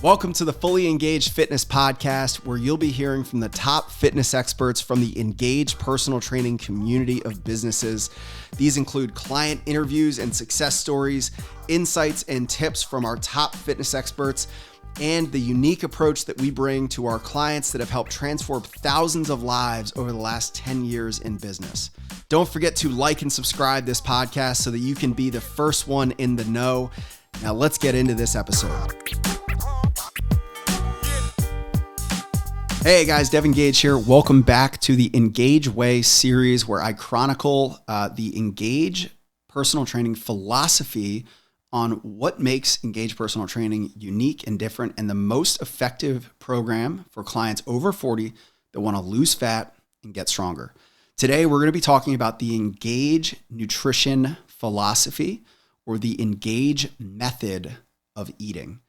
Welcome to the Fully Engaged Fitness Podcast, where you'll be hearing from the top fitness experts from the engaged personal training community of businesses. These include client interviews and success stories, insights and tips from our top fitness experts, and the unique approach that we bring to our clients that have helped transform thousands of lives over the last 10 years in business. Don't forget to like and subscribe this podcast so that you can be the first one in the know. Now let's get into this episode. Hey guys, Devin Gage here. Welcome back to the Engage Way series, where I chronicle the Engage personal training philosophy on what makes Engage personal training unique and different and the most effective program for clients over 40 that want to lose fat and get stronger. Today, we're going to be talking about the Engage nutrition philosophy, or the Engage method of eating.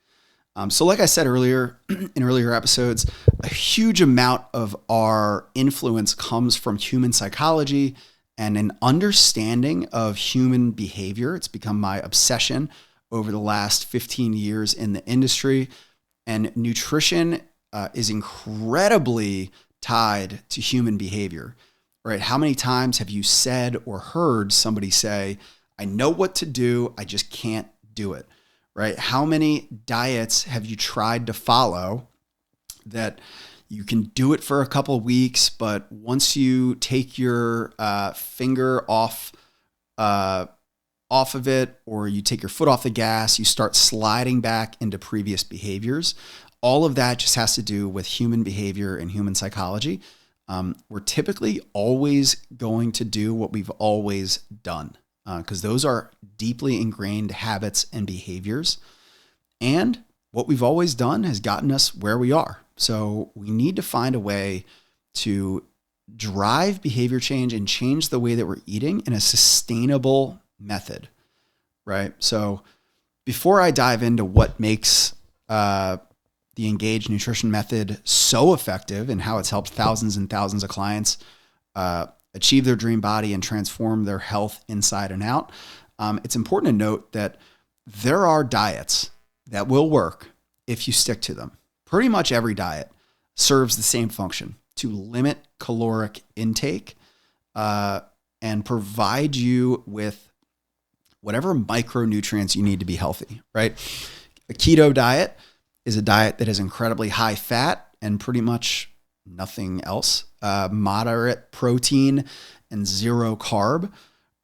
So like I said earlier, in earlier episodes, a huge amount of our influence comes from human psychology and an understanding of human behavior. It's become my obsession over the last 15 years in the industry. And nutrition is incredibly tied to human behavior, right? How many times have you said or heard somebody say, I know what to do, I just can't do it? Right? How many diets have you tried to follow that you can do it for a couple of weeks, but once you take your finger off of it, or you take your foot off the gas, you start sliding back into previous behaviors? All of that just has to do with human behavior and human psychology. We're typically always going to do what we've always done, because those are deeply ingrained habits and behaviors. And what we've always done has gotten us where we are. So we need to find a way to drive behavior change and change the way that we're eating in a sustainable method, right? So before I dive into what makes the Engage nutrition method so effective and how it's helped thousands and thousands of clients achieve their dream body and transform their health inside and out, it's important to note that there are diets that will work if you stick to them. Pretty much every diet serves the same function: to limit caloric intake and provide you with whatever micronutrients you need to be healthy, right? A keto diet is a diet that is incredibly high fat and pretty much nothing else. Moderate protein and zero carb,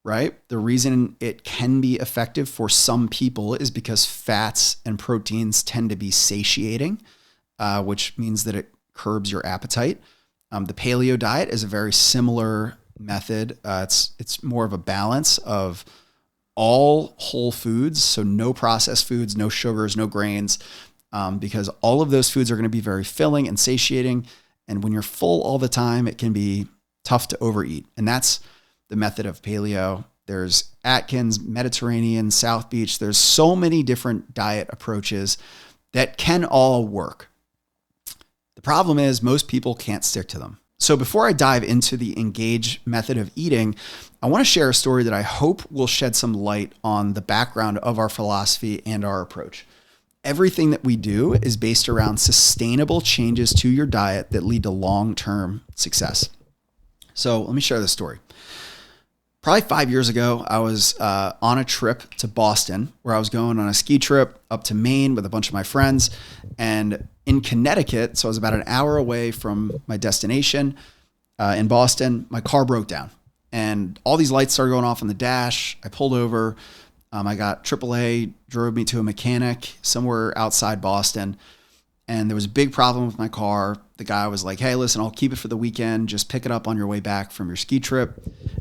right? The reason it can be effective for some people is because fats and proteins tend to be satiating, which means that it curbs your appetite. The paleo diet is a very similar method. It's more of a balance of all whole foods, so no processed foods, no sugars, no grains, because all of those foods are going to be very filling and satiating. And when you're full all the time, it can be tough to overeat. And that's the method of paleo. There's Atkins, Mediterranean, South Beach. There's so many different diet approaches that can all work. The problem is most people can't stick to them. So before I dive into the Engage method of eating, I want to share a story that I hope will shed some light on the background of our philosophy and our approach. Everything that we do is based around sustainable changes to your diet that lead to long-term success. So let me share this story. Probably 5 years ago, I was on a trip to Boston, where I was going on a ski trip up to Maine with a bunch of my friends. And in Connecticut, so I was about an hour away from my destination in Boston, my car broke down. And all these lights started going off on the dash. I pulled over. I got AAA, drove me to a mechanic somewhere outside Boston, and there was a big problem with my car. The guy was like, hey, listen, I'll keep it for the weekend. Just pick it up on your way back from your ski trip.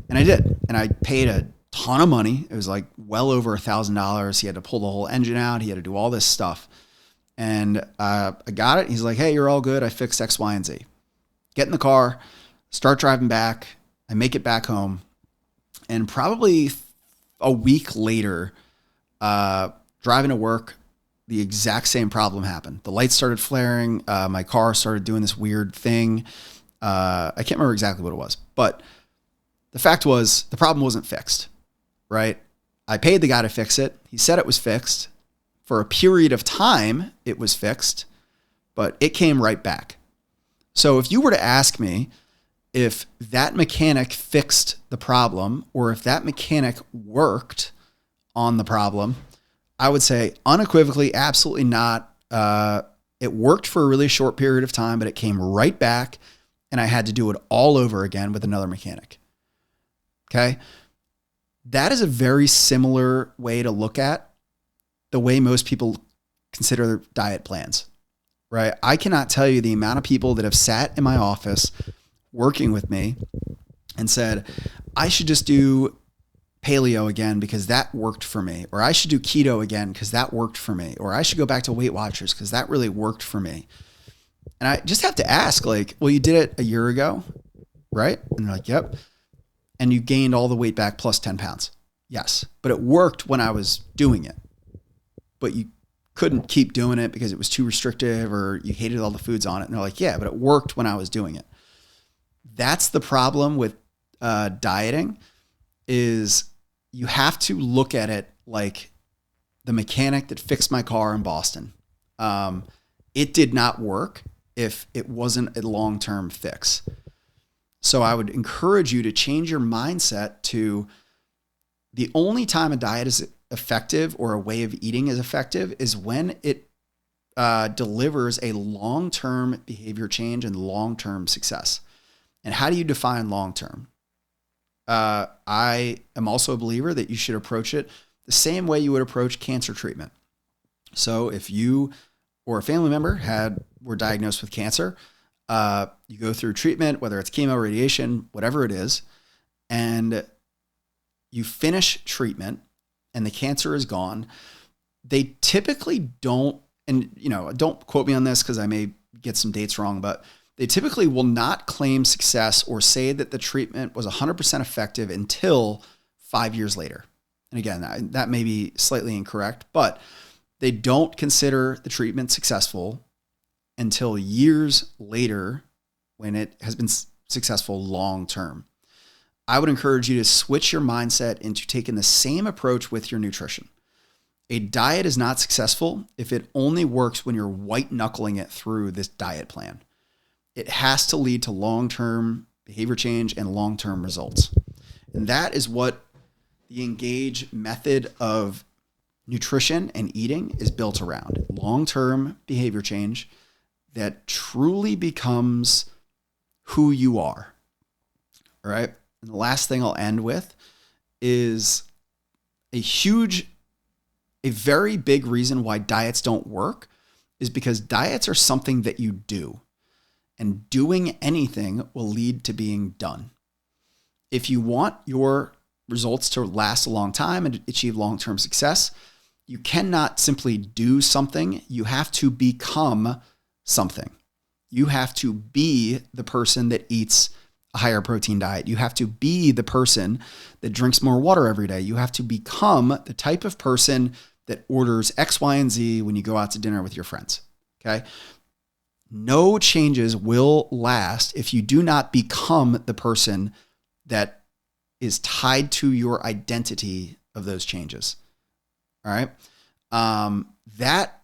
And I did. And I paid a ton of money. It was like well over $1,000. He had to pull the whole engine out. He had to do all this stuff. And I got it. He's like, hey, you're all good. I fixed X, Y, and Z. Get in the car, start driving back. I make it back home. And probably a week later, driving to work, the exact same problem happened. The lights started flaring. My car started doing this weird thing. I can't remember exactly what it was, but the fact was the problem wasn't fixed, right? I paid the guy to fix it. He said it was fixed. For a period of time, it was fixed, but it came right back. So if you were to ask me if that mechanic fixed the problem or if that mechanic worked on the problem, I would say unequivocally, absolutely not. It worked for a really short period of time, but it came right back and I had to do it all over again with another mechanic. Okay. That is a very similar way to look at the way most people consider their diet plans, right? I cannot tell you the amount of people that have sat in my office working with me and said, I should just do paleo again because that worked for me, or I should do keto again because that worked for me, or I should go back to Weight Watchers because that really worked for me. And I just have to ask, like, well, you did it a year ago, right? And they're like, yep. And you gained all the weight back plus 10 pounds. Yes, but it worked when I was doing it. But you couldn't keep doing it because it was too restrictive or you hated all the foods on it. And they're like, yeah, but it worked when I was doing it. That's the problem with dieting, is you have to look at it like the mechanic that fixed my car in Boston. It did not work if it wasn't a long-term fix. So I would encourage you to change your mindset to the only time a diet is effective or a way of eating is effective is when it delivers a long-term behavior change and long-term success. And how do you define long-term? I am also a believer that you should approach it the same way you would approach cancer treatment. So if you or a family member were diagnosed with cancer, you go through treatment, whether it's chemo, radiation, whatever it is, and you finish treatment and the cancer is gone. They typically don't, and don't quote me on this because I may get some dates wrong, but they typically will not claim success or say that the treatment was 100% effective until 5 years later. And again, that may be slightly incorrect, but they don't consider the treatment successful until years later when it has been successful long term. I would encourage you to switch your mindset into taking the same approach with your nutrition. A diet is not successful if it only works when you're white knuckling it through this diet plan. It has to lead to long-term behavior change and long-term results. And that is what the Engage method of nutrition and eating is built around. Long-term behavior change that truly becomes who you are. All right. And the last thing I'll end with is a very big reason why diets don't work is because diets are something that you do. And doing anything will lead to being done. If you want your results to last a long time and achieve long-term success, you cannot simply do something. You have to become something. You have to be the person that eats a higher protein diet. You have to be the person that drinks more water every day. You have to become the type of person that orders X, Y, and Z when you go out to dinner with your friends. Okay. No changes will last if you do not become the person that is tied to your identity of those changes. All right. That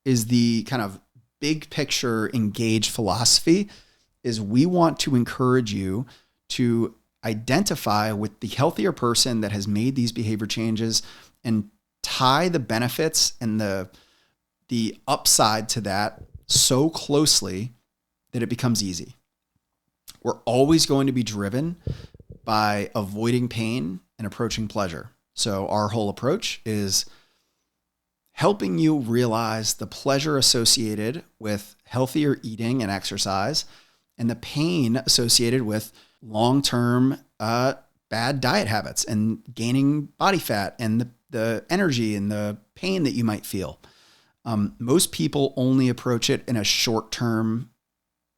is the kind of big picture Engage philosophy. Is we want to encourage you to identify with the healthier person that has made these behavior changes and tie the benefits and the upside to that so closely that it becomes easy. We're always going to be driven by avoiding pain and approaching pleasure. So our whole approach is helping you realize the pleasure associated with healthier eating and exercise and the pain associated with long-term bad diet habits and gaining body fat and the energy and the pain that you might feel. Most people only approach it in a short-term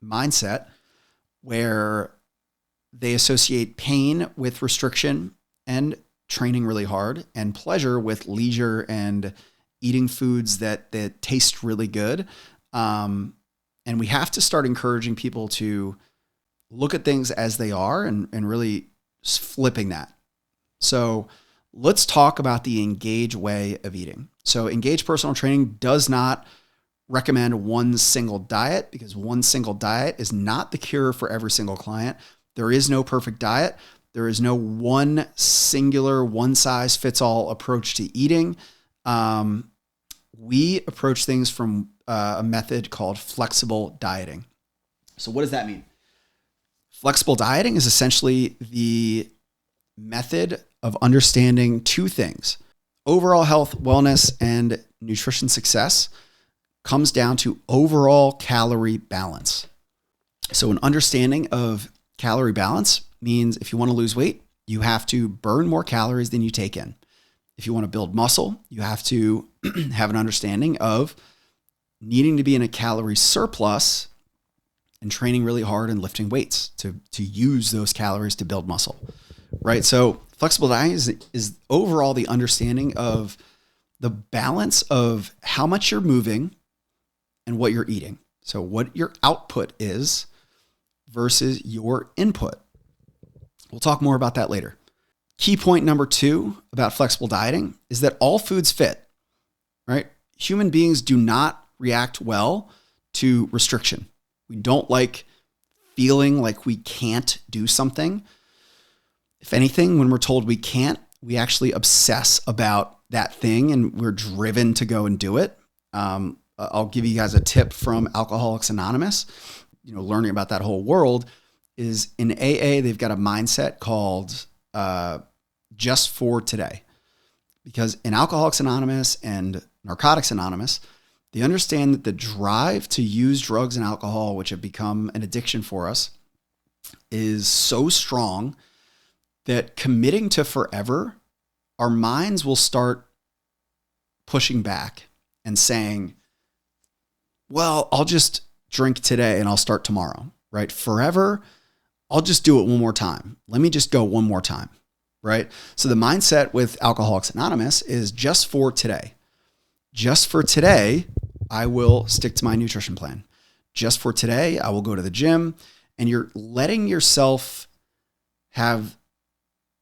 mindset where they associate pain with restriction and training really hard and pleasure with leisure and eating foods that taste really good. And we have to start encouraging people to look at things as they are and really flipping that. So let's talk about the Engage way of eating. So Engage Personal Training does not recommend one single diet, because one single diet is not the cure for every single client. There is no perfect diet. There is no one singular, one size fits all approach to eating. We approach things from a method called flexible dieting. So what does that mean? Flexible dieting is essentially the method of understanding two things. Overall health, wellness, and nutrition success comes down to overall calorie balance. So an understanding of calorie balance means if you want to lose weight, you have to burn more calories than you take in. If you want to build muscle, you have to have an understanding of needing to be in a calorie surplus and training really hard and lifting weights to use those calories to build muscle, right? So flexible dieting is overall the understanding of the balance of how much you're moving and what you're eating. So what your output is versus your input. We'll talk more about that later. Key point number 2 about flexible dieting is that all foods fit, right? Human beings do not react well to restriction. We don't like feeling like we can't do something. If anything, when we're told we can't, we actually obsess about that thing and we're driven to go and do it. I'll give you guys a tip from Alcoholics Anonymous. Learning about that whole world is in AA, they've got a mindset called just for today. Because in Alcoholics Anonymous and Narcotics Anonymous, they understand that the drive to use drugs and alcohol, which have become an addiction for us, is so strong that committing to forever, our minds will start pushing back and saying, well, I'll just drink today and I'll start tomorrow, right? Forever, I'll just do it one more time. Let me just go one more time, right? So the mindset with Alcoholics Anonymous is just for today. Just for today, I will stick to my nutrition plan. Just for today, I will go to the gym. And you're letting yourself have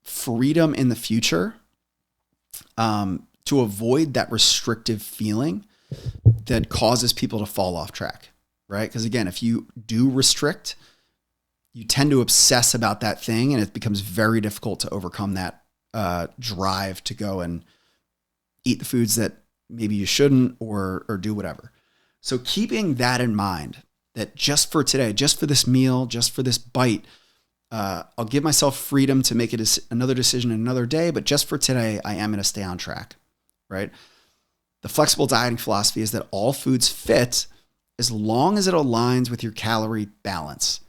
freedom in the future to avoid that restrictive feeling that causes people to fall off track, right? Because again, if you do restrict, you tend to obsess about that thing and it becomes very difficult to overcome that drive to go and eat the foods that maybe you shouldn't or do whatever. So keeping that in mind, that just for today, just for this meal, just for this bite, I'll give myself freedom to make another decision another day, but just for today, I am going to stay on track, right? The flexible dieting philosophy is that all foods fit as long as it aligns with your calorie balance.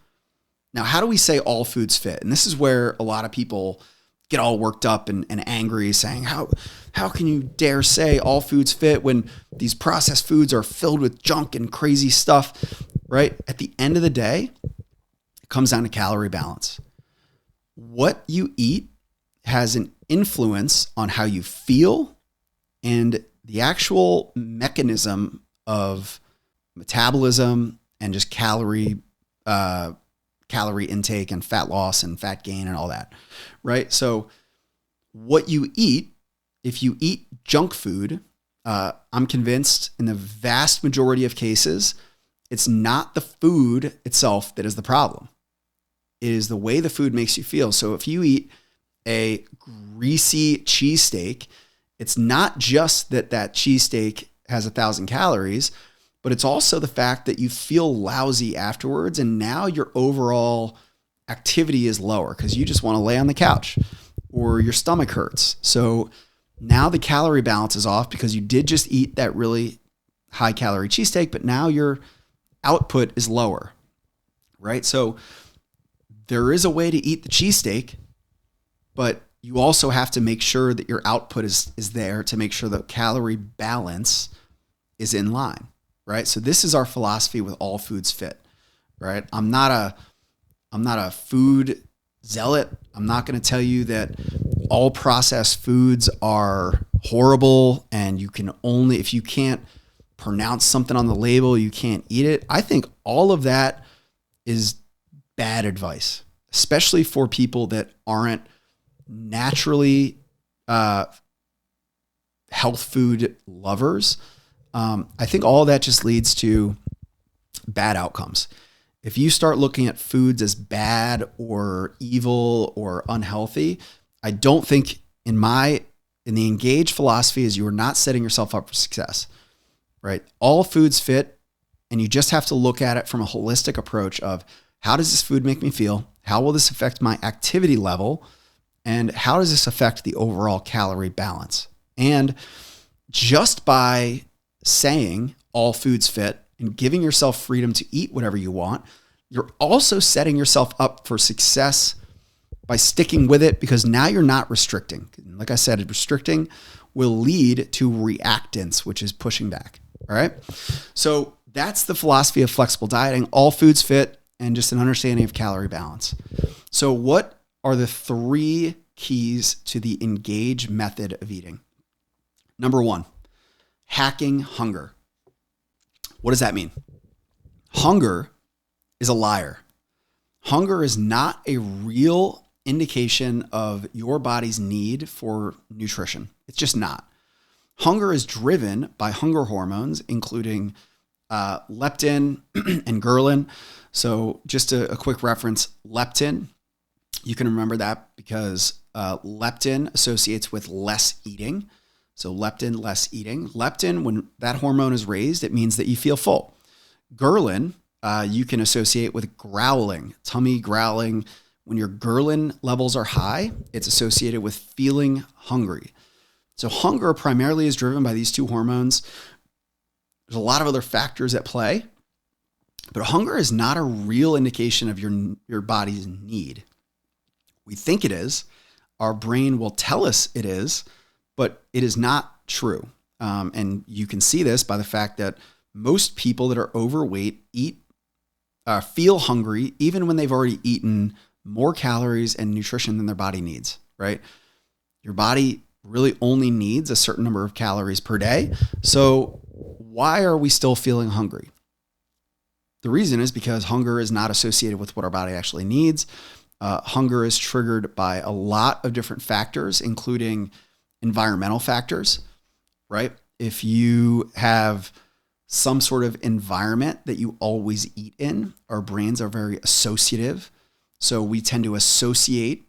Now, how do we say all foods fit? And this is where a lot of people get all worked up and angry, saying, how can you dare say all foods fit when these processed foods are filled with junk and crazy stuff, right? At the end of the day, it comes down to calorie balance. What you eat has an influence on how you feel, and the actual mechanism of metabolism and just calorie intake and fat loss and fat gain and all that, right? So what you eat, if you eat junk food, I'm convinced in the vast majority of cases, it's not the food itself that is the problem. It is the way the food makes you feel. So if you eat a greasy cheesesteak, it's not just that cheesesteak has 1,000 calories, but it's also the fact that you feel lousy afterwards. And now your overall activity is lower because you just want to lay on the couch or your stomach hurts. So now the calorie balance is off because you did just eat that really high calorie cheesesteak, but now your output is lower, right? So there is a way to eat the cheesesteak, but you also have to make sure that your output is there to make sure the calorie balance is in line, right? So this is our philosophy with all foods fit, right? I'm not a food zealot. I'm not going to tell you that all processed foods are horrible and you can only, if you can't pronounce something on the label, you can't eat it. I think all of that is bad advice, especially for people that aren't naturally uh, health food lovers, I think all that just leads to bad outcomes. If you start looking at foods as bad or evil or unhealthy, I don't think in the Engage philosophy is you are not setting yourself up for success, right? All foods fit, and you just have to look at it from a holistic approach of how does this food make me feel? How will this affect my activity level? And how does this affect the overall calorie balance? And just by saying all foods fit and giving yourself freedom to eat whatever you want, you're also setting yourself up for success by sticking with it, because now you're not restricting. Like I said, restricting will lead to reactance, which is pushing back. All right. So that's the philosophy of flexible dieting. All foods fit, and just an understanding of calorie balance. So what are the 3 keys to the Engage method of eating? Number 1, hacking hunger. What does that mean? Hunger is a liar. Hunger is not a real indication of your body's need for nutrition. It's just not. Hunger is driven by hunger hormones, including leptin and ghrelin. So just a quick reference, leptin, you can remember that because leptin associates with less eating. So leptin, less eating. Leptin, when that hormone is raised, it means that you feel full. Ghrelin, you can associate with growling, tummy growling. When your ghrelin levels are high, it's associated with feeling hungry. So hunger primarily is driven by these 2 hormones. There's a lot of other factors at play, but hunger is not a real indication of your body's need. We think it is. Our brain will tell us it is, but it is not true. And you can see this by the fact that most people that are overweight feel hungry even when they've already eaten more calories and nutrition than their body needs, right? Your body really only needs a certain number of calories per day. So why are we still feeling hungry? The reason is because hunger is not associated with what our body actually needs. Hunger is triggered by a lot of different factors, including environmental factors, right? If you have some sort of environment that you always eat in, our brains are very associative. So we tend to associate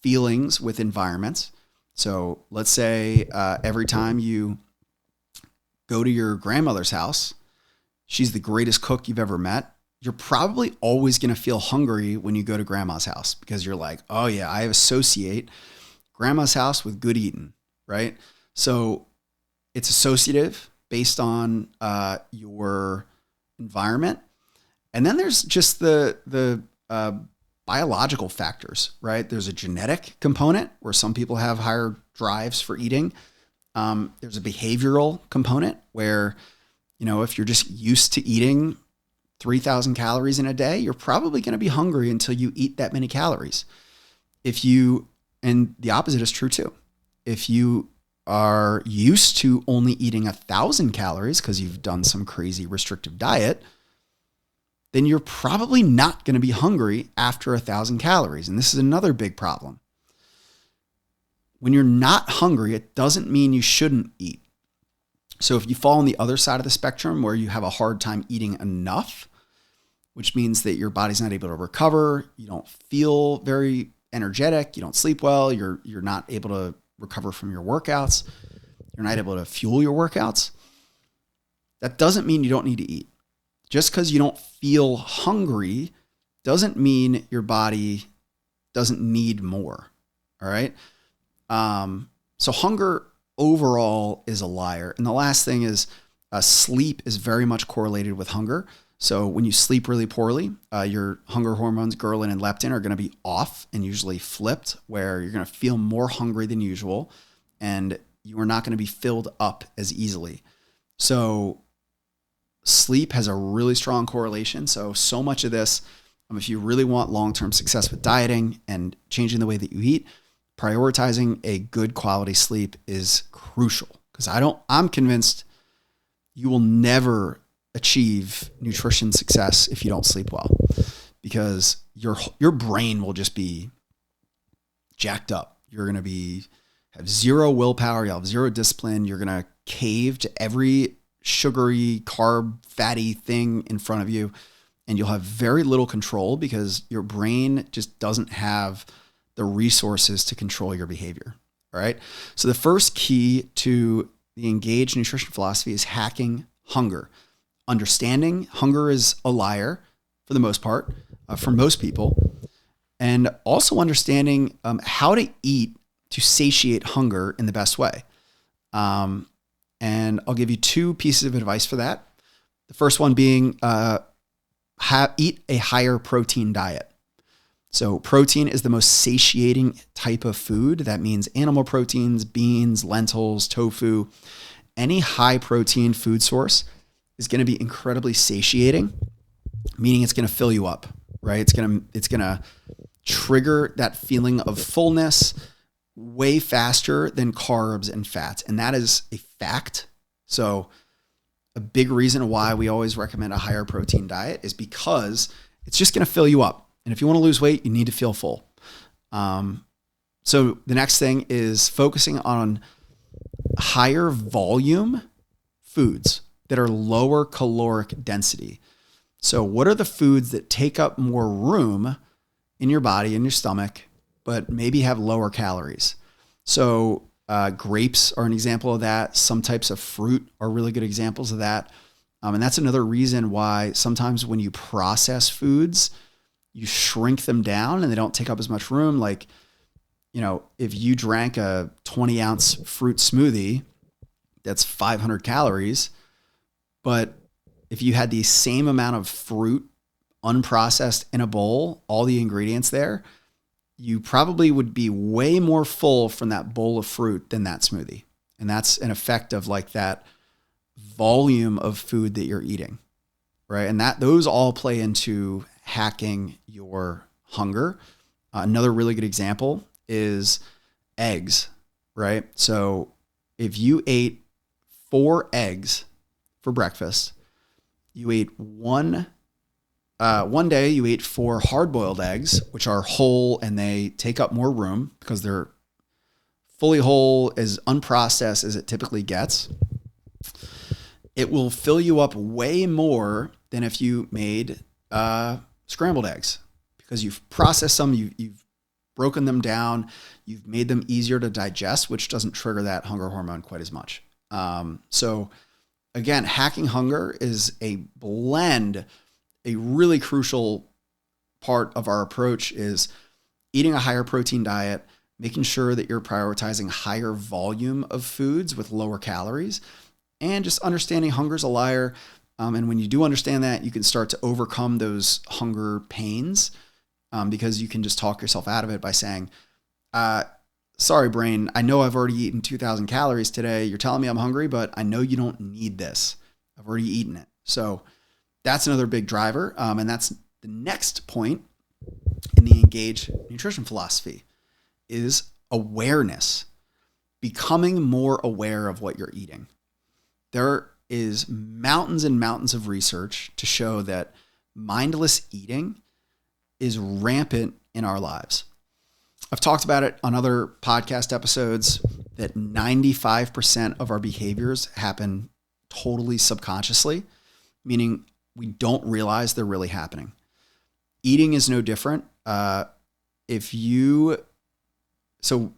feelings with environments. So let's say every time you go to your grandmother's house, she's the greatest cook you've ever met. You're probably always going to feel hungry when you go to grandma's house because you're like, oh yeah, I associate grandma's house with good eating, right? So it's associative based on your environment. And then there's just the biological factors, right? There's a genetic component where some people have higher drives for eating. There's a behavioral component where, if you're just used to eating 3,000 calories in a day, you're probably going to be hungry until you eat that many calories. And the opposite is true too. If you are used to only eating 1,000 calories because you've done some crazy restrictive diet, then you're probably not going to be hungry after 1,000 calories. And this is another big problem. When you're not hungry, it doesn't mean you shouldn't eat. So if you fall on the other side of the spectrum where you have a hard time eating enough, which means that your body's not able to recover, you don't feel very energetic, you don't sleep well, you're not able to recover from your workouts, you're not able to fuel your workouts, that doesn't mean you don't need to eat. Just because you don't feel hungry doesn't mean your body doesn't need more. All right. So hunger overall is a liar. And the last thing is sleep is very much correlated with hunger. So when you sleep really poorly, your hunger hormones, ghrelin and leptin, are going to be off and usually flipped, where you're going to feel more hungry than usual and you are not going to be filled up as easily. So sleep has a really strong correlation. So much of this, if you really want long-term success with dieting and changing the way that you eat, prioritizing a good quality sleep is crucial, because I'm convinced you will never achieve nutrition success if you don't sleep well, because your brain will just be jacked up. You're going to have zero willpower, you'll have zero discipline, you're going to cave to every sugary, carb, fatty thing in front of you, and you'll have very little control because your brain just doesn't have the resources to control your behavior. All right. So the first key to the Engage nutrition philosophy is hacking hunger. Understanding hunger is a liar for the most part, for most people, and also understanding how to eat to satiate hunger in the best way. And I'll give you two pieces of advice for that. The first one being eat a higher protein diet. So protein is the most satiating type of food. That means animal proteins, beans, lentils, tofu. Any high protein food source is going to be incredibly satiating, meaning it's going to fill you up, right? It's going to trigger that feeling of fullness way faster than carbs and fats. And that is a fact. So a big reason why we always recommend a higher protein diet is because it's just going to fill you up. And if you want to lose weight, you need to feel full. So the next thing is focusing on higher volume foods that are lower caloric density. So what are the foods that take up more room in your body, in your stomach, but maybe have lower calories? So grapes are an example of that. Some types of fruit are really good examples of that. And that's another reason why sometimes when you process foods, you shrink them down and they don't take up as much room. Like, if you drank a 20-ounce fruit smoothie, that's 500 calories. But if you had the same amount of fruit unprocessed in a bowl, all the ingredients there, you probably would be way more full from that bowl of fruit than that smoothie. And that's an effect of like that volume of food that you're eating, right? And those all play into hacking your hunger. Another really good example is eggs, right? So if you ate 4 eggs for breakfast, you ate one day you ate 4 hard-boiled eggs, which are whole and they take up more room because they're fully whole, as unprocessed as it typically gets. It will fill you up way more than if you made scrambled eggs, because you've processed them, you've broken them down, you've made them easier to digest, which doesn't trigger that hunger hormone quite as much. So again, hacking hunger is a blend. A really crucial part of our approach is eating a higher protein diet, making sure that you're prioritizing higher volume of foods with lower calories, and just understanding hunger's a liar. And when you do understand that, you can start to overcome those hunger pains because you can just talk yourself out of it by saying, sorry, brain, I know I've already eaten 2,000 calories today. You're telling me I'm hungry, but I know you don't need this. I've already eaten it. So that's another big driver. And that's the next point in the Engage nutrition philosophy is awareness, becoming more aware of what you're eating. There is mountains and mountains of research to show that mindless eating is rampant in our lives. I've talked about it on other podcast episodes that 95% of our behaviors happen totally subconsciously, meaning we don't realize they're really happening. Eating is no different. So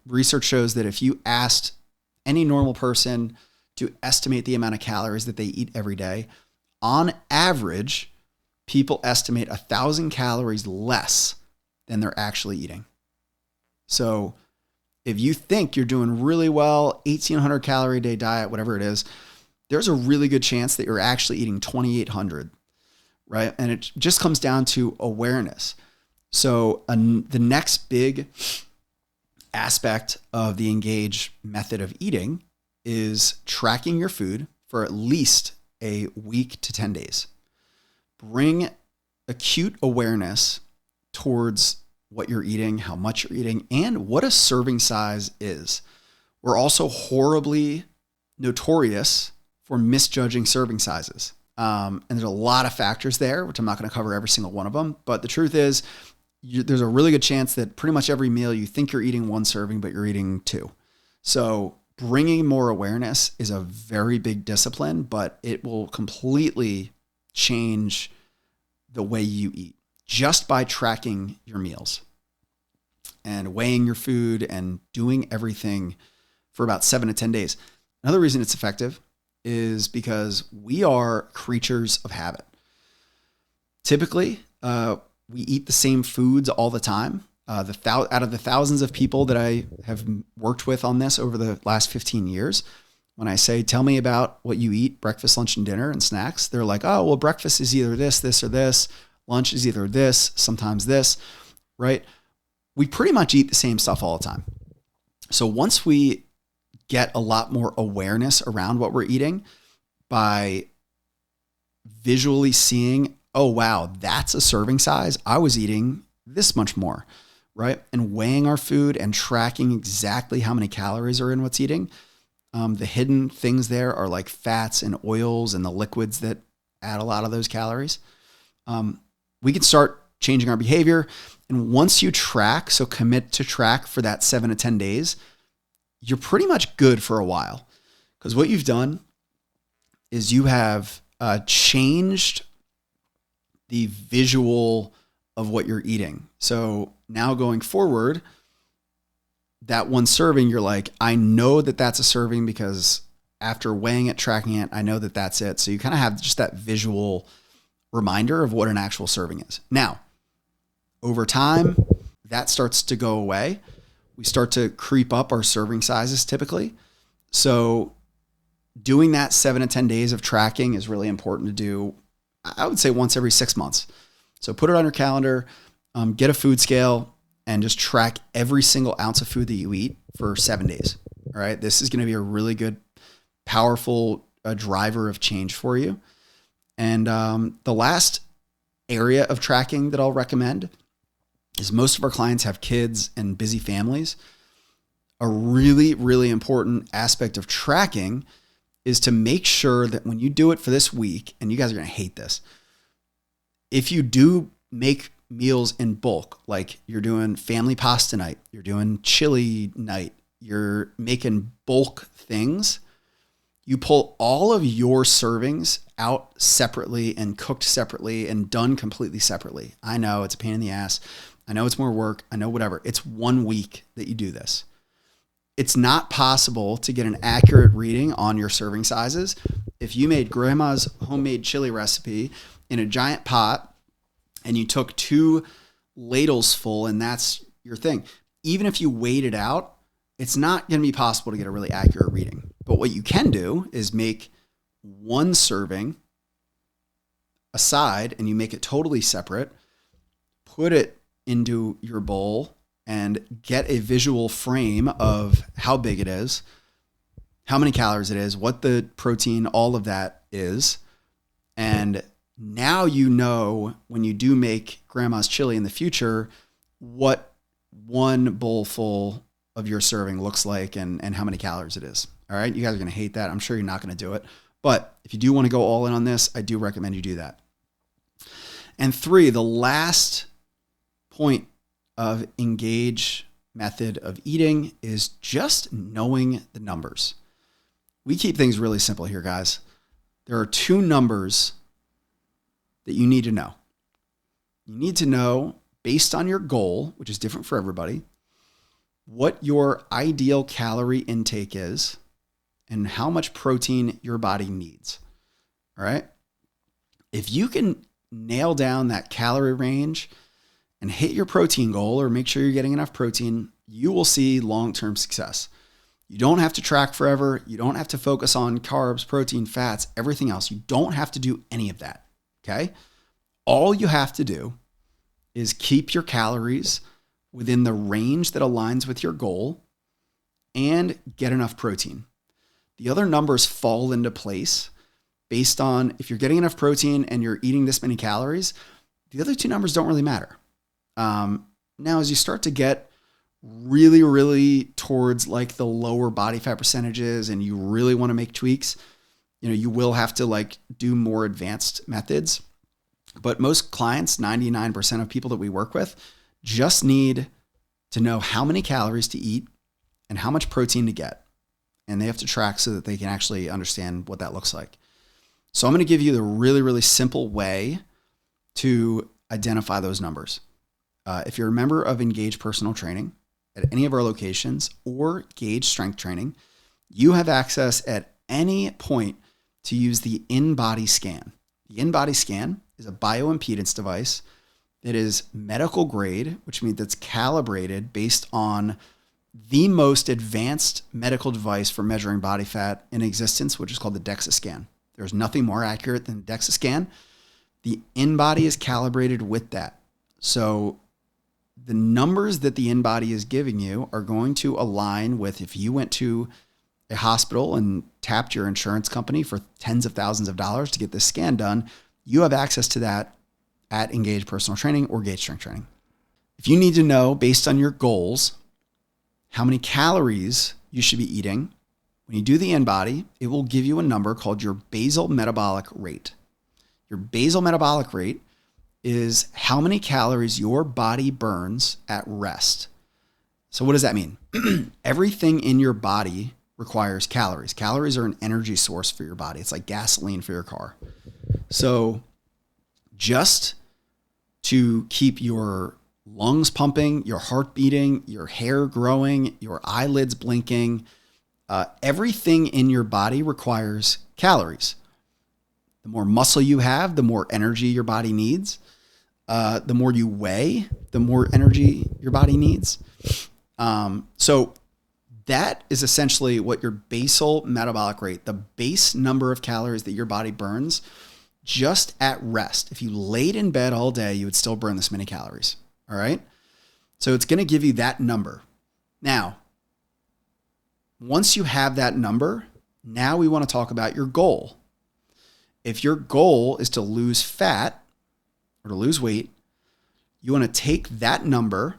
research shows that if you asked any normal person to estimate the amount of calories that they eat every day, on average, people estimate 1,000 calories less than they're actually eating. So if you think you're doing really well, 1,800 calorie a day diet, whatever it is, there's a really good chance that you're actually eating 2,800, right? And it just comes down to awareness. So the next big aspect of the Engage method of eating is tracking your food for at least a week to 10 days. Bring acute awareness towards what you're eating, how much you're eating, and what a serving size is. We're also horribly notorious for misjudging serving sizes. And there's a lot of factors there, which I'm not going to cover every single one of them. But the truth is, there's a really good chance that pretty much every meal you think you're eating 1 serving, but you're eating 2. So bringing more awareness is a very big discipline, but it will completely change the way you eat just by tracking your meals and weighing your food and doing everything for about 7 to 10 days. Another reason it's effective is because we are creatures of habit. Typically, we eat the same foods all the time. Out of the thousands of people that I have worked with on this over the last 15 years, when I say, tell me about what you eat, breakfast, lunch, and dinner and snacks, they're like, oh, well, breakfast is either this, or this. Lunch is either this, sometimes this, right? We pretty much eat the same stuff all the time. So once we get a lot more awareness around what we're eating by visually seeing, oh, wow, that's a serving size. I was eating this much more, right? And weighing our food and tracking exactly how many calories are in what's eating. The hidden things there are like fats and oils and the liquids that add a lot of those calories. We can start changing our behavior. And once you track, so commit to track for that 7 to 10 days, you're pretty much good for a while. Because what you've done is you have changed the visual of what you're eating. So now going forward, that one serving, you're like, I know that that's a serving because after weighing it, tracking it, I know that that's it. So you kind of have just that visual reminder of what an actual serving is. Now, over time, that starts to go away. We start to creep up our serving sizes typically. So doing that 7 to 10 days of tracking is really important to do, I would say once every 6 months. So put it on your calendar, get a food scale, and just track every single ounce of food that you eat for 7 days. All right. This is going to be a really good, powerful driver of change for you. And the last area of tracking that I'll recommend is most of our clients have kids and busy families. A really, really important aspect of tracking is to make sure that when you do it for this week, and you guys are going to hate this, if you do make meals in bulk, like you're doing family pasta night, you're doing chili night, you're making bulk things, you pull all of your servings out separately and cooked separately and done completely separately. I know it's a pain in the ass. I know it's more work. I know whatever. It's 1 week that you do this. It's not possible to get an accurate reading on your serving sizes if you made grandma's homemade chili recipe in a giant pot and you took 2 ladles full and that's your thing. Even if you weighed it out, it's not going to be possible to get a really accurate reading. But what you can do is make 1 serving aside and you make it totally separate, put it into your bowl and get a visual frame of how big it is, how many calories it is, what the protein, all of that is. And now you know when you do make grandma's chili in the future, what 1 bowl full of your serving looks like and how many calories it is. All right. You guys are going to hate that. I'm sure you're not going to do it. But if you do want to go all in on this, I do recommend you do that. And 3, the last point of Engage method of eating is just knowing the numbers. We keep things really simple here, guys. There are 2 numbers that you need to know. You need to know, based on your goal, which is different for everybody, what your ideal calorie intake is and how much protein your body needs. All right. If you can nail down that calorie range and hit your protein goal or make sure you're getting enough protein, you will see long-term success. You don't have to track forever. You don't have to focus on carbs, protein, fats, everything else. You don't have to do any of that. Okay. All you have to do is keep your calories within the range that aligns with your goal and get enough protein. The other numbers fall into place based on if you're getting enough protein and you're eating this many calories, the other 2 numbers don't really matter. Now, as you start to get really, really towards like the lower body fat percentages and you really want to make tweaks, you will have to like do more advanced methods. But most clients, 99% of people that we work with, just need to know how many calories to eat and how much protein to get. And they have to track so that they can actually understand what that looks like. So I'm going to give you the really, really simple way to identify those numbers. If you're a member of Engage Personal Training at any of our locations or Gauge Strength Training, you have access at any point to use the InBody scan. The InBody scan is a bioimpedance device that is medical grade, which means it's calibrated based on the most advanced medical device for measuring body fat in existence, which is called the DEXA scan. There's nothing more accurate than the DEXA scan. The InBody is calibrated with that. So the numbers that the InBody is giving you are going to align with if you went to a hospital and tapped your insurance company for tens of thousands of dollars to get this scan done, you have access to that at Engage Personal Training or Gauge Strength Training. If you need to know, based on your goals, how many calories you should be eating, when you do the InBody, it will give you a number called your basal metabolic rate. Your basal metabolic rate is how many calories your body burns at rest. So what does that mean? Everything in your body requires calories. Calories are an energy source for your body. It's like gasoline for your car. So just to keep your lungs pumping, your heart beating, your hair growing, your eyelids blinking, everything in your body requires calories. The more muscle you have, the more energy your body needs. The more you weigh, the more energy your body needs. So that is essentially what your basal metabolic rate, the base number of calories that your body burns just at rest. If you laid in bed all day, you would still burn this many calories. All right. So it's going to give you that number. Now, once you have that number, now we want to talk about your goal. If your goal is to lose fat or to lose weight, you want to take that number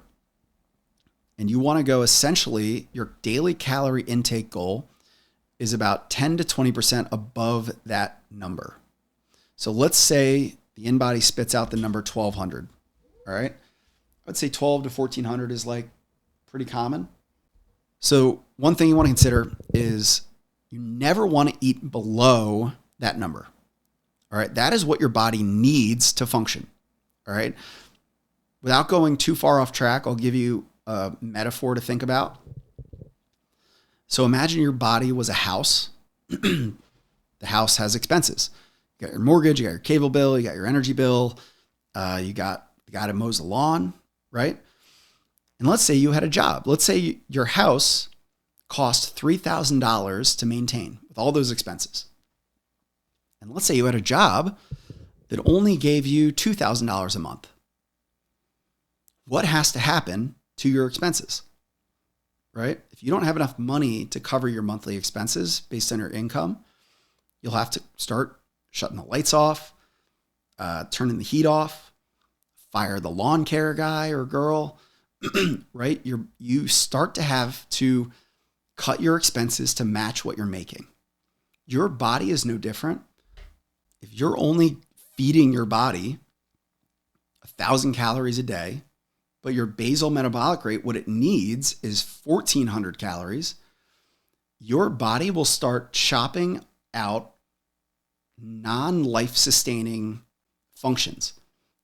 and you want to go essentially your daily calorie intake goal is about 10 to 20% above that number. So let's say the InBody spits out the number 1200. All right. I'd say 12 to 1400 is like pretty common. So one thing you want to consider is you never want to eat below that number. All right. That is what your body needs to function. All right. Without going too far off track, I'll give you a metaphor to think about. So imagine your body was a house. The house has expenses. You got your mortgage, you got your cable bill, you got your energy bill, you got the guy to mows the lawn, right? And let's say you had a job. Let's say your house cost $3,000 to maintain with all those expenses. And let's say you had a job that only gave you $2,000 a month. What has to happen to your expenses, right? If you don't have enough money to cover your monthly expenses based on your income, you'll have to start shutting the lights off, turning the heat off, fire the lawn care guy or girl, right? You start to have to cut your expenses to match what you're making. Your body is no different. If you're only feeding your body 1,000 calories a day, but your basal metabolic rate, what it needs is 1,400 calories, your body will start chopping out non-life sustaining functions.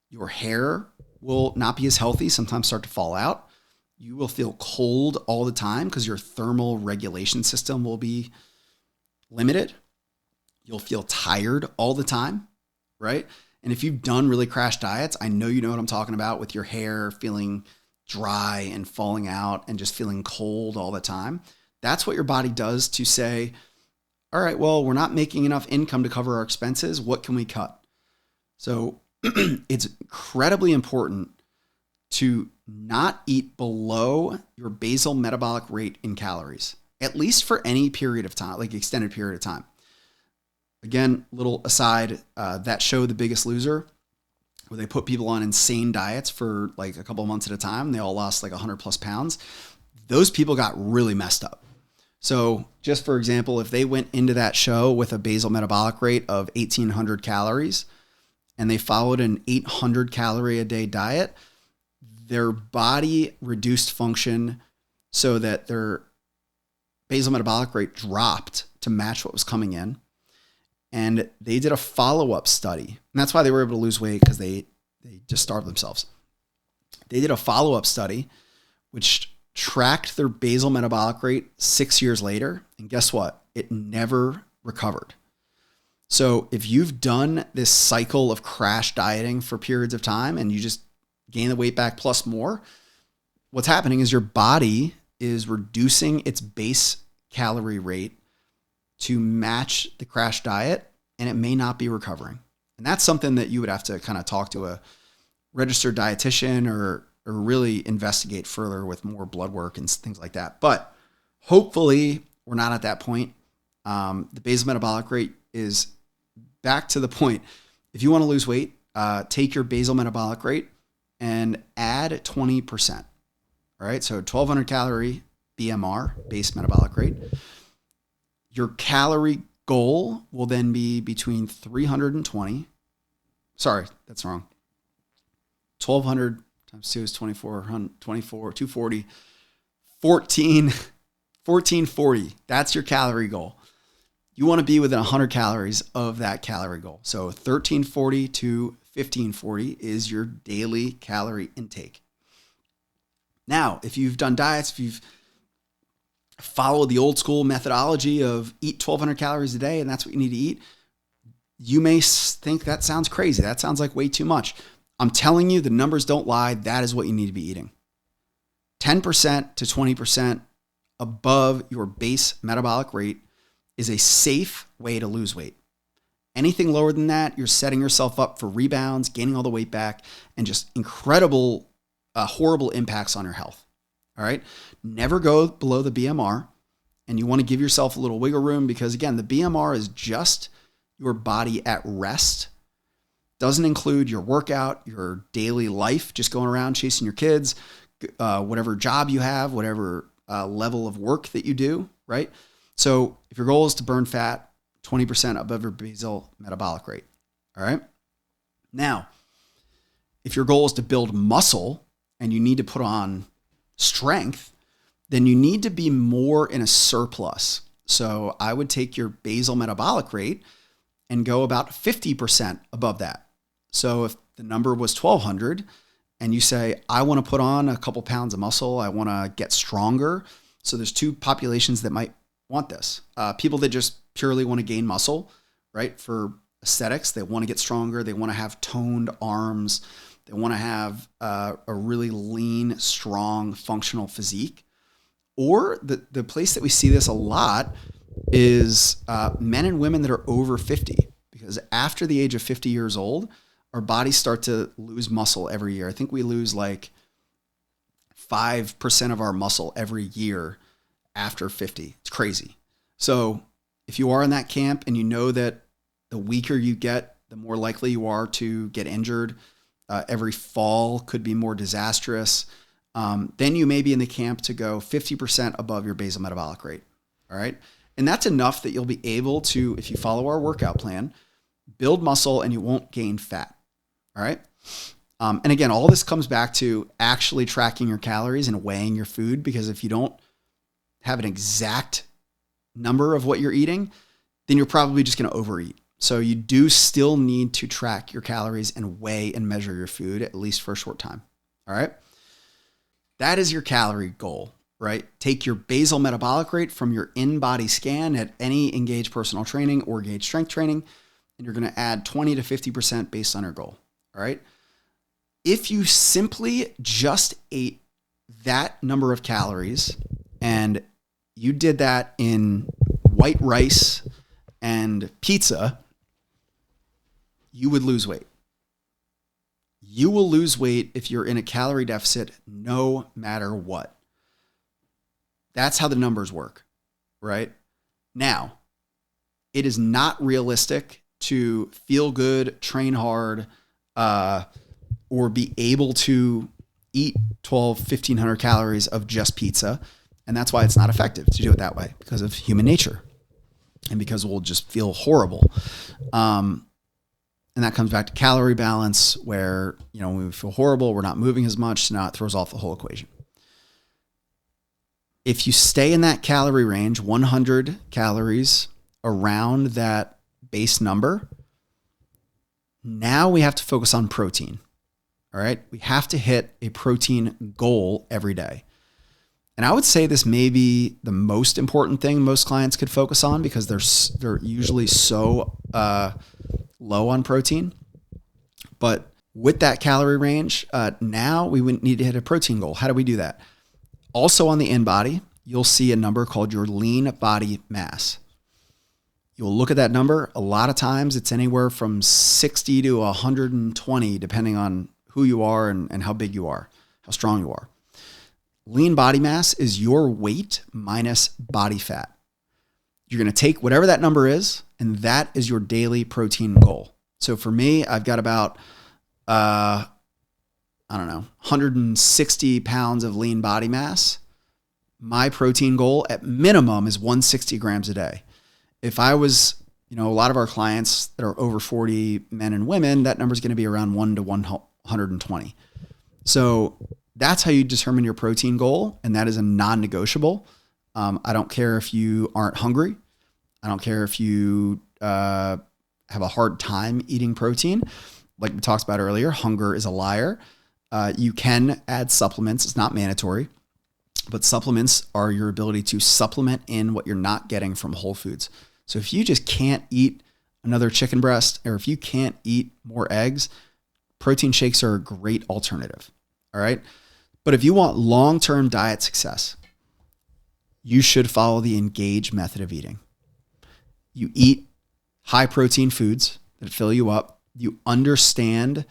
Your hair will not be as healthy, sometimes start to fall out. You will feel cold all the time because your thermal regulation system will be limited. You'll feel tired all the time, right? And if you've done really crash diets, I know you know what I'm talking about with your hair feeling dry and falling out and just feeling cold all the time. That's what your body does to say, all right, well, we're not making enough income to cover our expenses. What can we cut? So it's incredibly important to not eat below your basal metabolic rate in calories, at least for any period of time, like extended period of time. Again, little aside, that show, The Biggest Loser, where they put people on insane diets for like a couple of months at a time. They all lost like 100 plus pounds. Those people got really messed up. So just for example, if they went into that show with a basal metabolic rate of 1,800 calories and they followed an 800 calorie a day diet, their body reduced function so that their basal metabolic rate dropped to match what was coming in. And they did a follow-up study. And that's why they were able to lose weight, because they just starved themselves. They did a follow-up study, which tracked their basal metabolic rate 6 years later. And guess what? It never recovered. So if you've done this cycle of crash dieting for periods of time and you just gain the weight back plus more, what's happening is your body is reducing its base calorie rate to match the crash diet, and it may not be recovering. And that's something that you would have to kind of talk to a registered dietitian or really investigate further with more blood work and things like that. But hopefully we're not at that point. The basal metabolic rate is back to the point. If you want to lose weight, take your basal metabolic rate and add 20%. All right. So 1200 calorie BMR, base metabolic rate. Your calorie goal will then be between 320. Sorry, that's wrong. 1200 times 2 is 240, 1440. That's your calorie goal. You want to be within 100 calories of that calorie goal. So 1340 to 1540 is your daily calorie intake. Now, if you've done diets, if you've followed the old school methodology of eat 1200 calories a day and that's what you need to eat, you may think that sounds crazy. That sounds like way too much. I'm telling you, the numbers don't lie. That is what you need to be eating. 10% to 20% above your base metabolic rate is a safe way to lose weight. Anything lower than that, you're setting yourself up for rebounds, gaining all the weight back, and just incredible, horrible impacts on your health. All right. Never go below the BMR, and you want to give yourself a little wiggle room because, again, the BMR is just your body at rest. Doesn't include your workout, your daily life, just going around chasing your kids, whatever job you have, whatever level of work that you do, right? So if your goal is to burn fat, 20% above your basal metabolic rate, all right? Now, if your goal is to build muscle and you need to put on strength, then you need to be more in a surplus. So I would take your basal metabolic rate and go about 50% above that. So if the number was 1200 and you say, I want to put on a couple pounds of muscle, I want to get stronger. So there's two populations that might want this. People that just purely want to gain muscle, right? For aesthetics, they want to get stronger. They want to have toned arms. They want to have a really lean, strong, functional physique. Or the place that we see this a lot is men and women that are over 50. Because after the age of 50 years old, our bodies start to lose muscle every year. I think we lose like 5% of our muscle every year after 50. It's crazy. So if you are in that camp and you know that the weaker you get, the more likely you are to get injured, every fall could be more disastrous, then you may be in the camp to go 50% above your basal metabolic rate. All right. And that's enough that you'll be able to, if you follow our workout plan, build muscle and you won't gain fat. All right. And again, all this comes back to actually tracking your calories and weighing your food, because if you don't have an exact number of what you're eating, then you're probably just going to overeat. So you do still need to track your calories and weigh and measure your food, at least for a short time. All right. That is your calorie goal, right? Take your basal metabolic rate from your in-body scan at any Engage personal training or Engage strength training, and you're going to add 20 to 50% based on your goal. All right. If you simply just ate that number of calories and you did that in white rice and pizza, you would lose weight. You will lose weight if you're in a calorie deficit, no matter what. That's how the numbers work, right? Now, it is not realistic to feel good, train hard, or be able to eat 1,500 calories of just pizza. And that's why it's not effective to do it that way, because of human nature and because we'll just feel horrible. And that comes back to calorie balance, where, when we feel horrible, we're not moving as much. So now it throws off the whole equation. If you stay in that calorie range, 100 calories around that base number, now we have to focus on protein. All right. We have to hit a protein goal every day. And I would say this may be the most important thing most clients could focus on because they're usually so low on protein. But with that calorie range, now we would need to hit a protein goal. How do we do that? Also on the InBody, you'll see a number called your lean body mass. You'll look at that number. A lot of times it's anywhere from 60 to 120, depending on who you are and how big you are, how strong you are. Lean body mass is your weight minus body fat. You're going to take whatever that number is, and that is your daily protein goal. So for me, I've got about, 160 pounds of lean body mass. My protein goal at minimum is 160 grams a day. If I was, a lot of our clients that are over 40 men and women, that number is going to be around 1 to 120. So that's how you determine your protein goal. And that is a non-negotiable. I don't care if you aren't hungry. I don't care if you have a hard time eating protein. Like we talked about earlier, hunger is a liar. You can add supplements. It's not mandatory, but supplements are your ability to supplement in what you're not getting from whole foods. So if you just can't eat another chicken breast, or if you can't eat more eggs, protein shakes are a great alternative. All right. But if you want long-term diet success, you should follow the Engage method of eating. You eat high protein foods that fill you up. You understand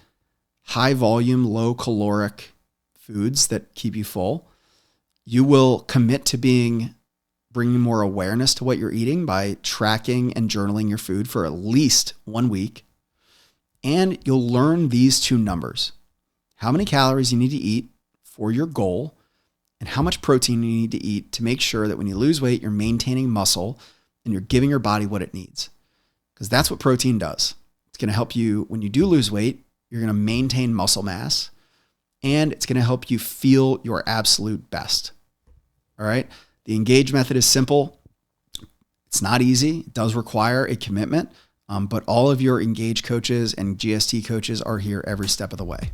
high volume, low caloric foods that keep you full. You will commit to bringing more awareness to what you're eating by tracking and journaling your food for at least 1 week. And you'll learn these two numbers: how many calories you need to eat for your goal and how much protein you need to eat to make sure that when you lose weight, you're maintaining muscle and you're giving your body what it needs. Because that's what protein does. It's going to help you when you do lose weight, you're going to maintain muscle mass, and it's going to help you feel your absolute best. All right. The Engage method is simple. It's not easy. It does require a commitment, but all of your Engage coaches and GST coaches are here every step of the way.